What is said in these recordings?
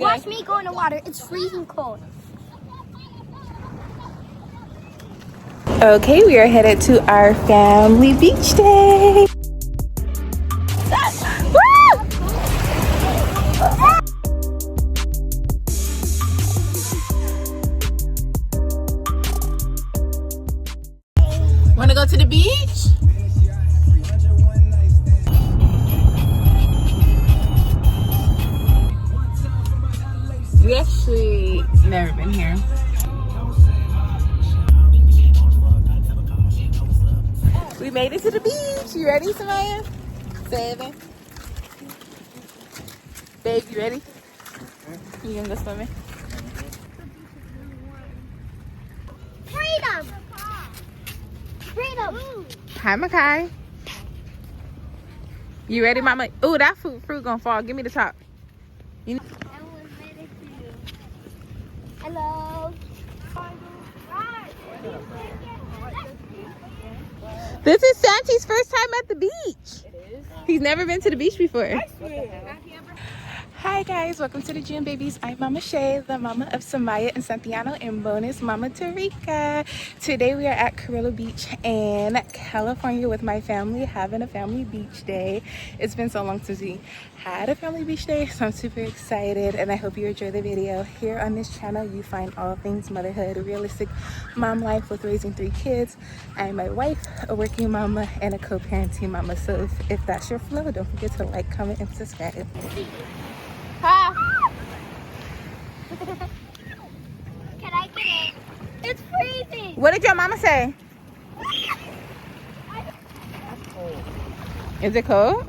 Watch me go in the water. It's freezing cold. Okay, we are headed to our family beach day. Wanna go to the beach? We actually never been here. We made it to the beach. You ready, Samaya? 7. Babe, you ready? You gonna go swimming? Freedom! Freedom! Hi, Makai. You ready, Mama? Ooh, that fruit gonna fall. Give me the top. You know Hello. this is Santi's first time at the beach. It is? He's never been to the beach before. Hi guys, welcome to the June Babies. I'm Mama Shay, the mama of Samaya and Santiano, and bonus Mama Tarika. Today we are at Cabrillo Beach in California with my family, having a family beach day. It's been so long since we had a family beach day, so I'm super excited and I hope you enjoy the video. Here on this channel you find all things motherhood, realistic mom life with raising 3 kids. I'm my wife, a working mama, and a co-parenting mama. So if that's your flow, don't forget to like, comment, and subscribe. Can I get in? It's freezing. What did your mama say? That's cold. Is it cold?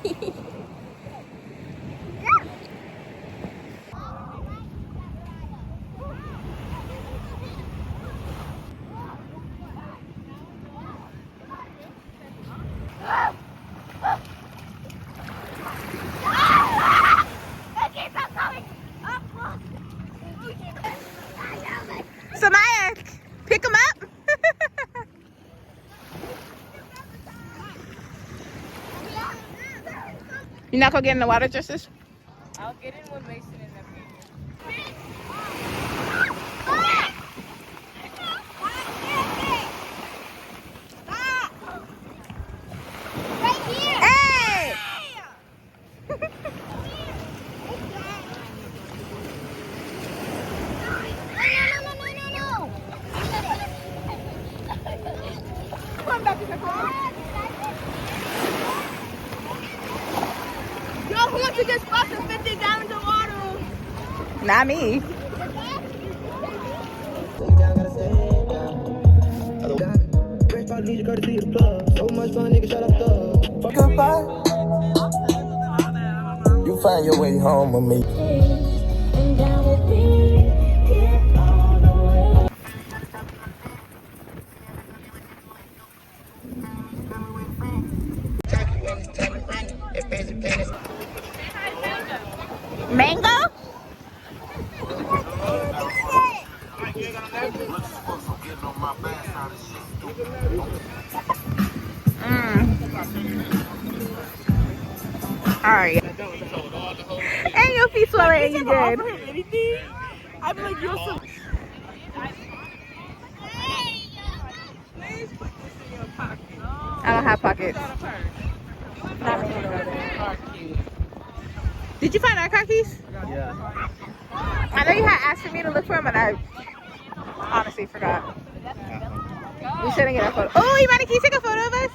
Yeah. Samaya, pick him up. You're not gonna get in the water, Justice? I'll get in with Mason and them. Hey! Come back in the car. Yo, who wants to get splash and 50 gallons of water? Not me. You find your way home with me. Mango? Alright. And your feet swelling and you good. I'd be like, you're so... I don't have pockets. Did you find our car keys? Yeah. I know you had asked for me to look for them, and I honestly forgot. We shouldn't get a photo. Oh, Imani, can you take a photo of us?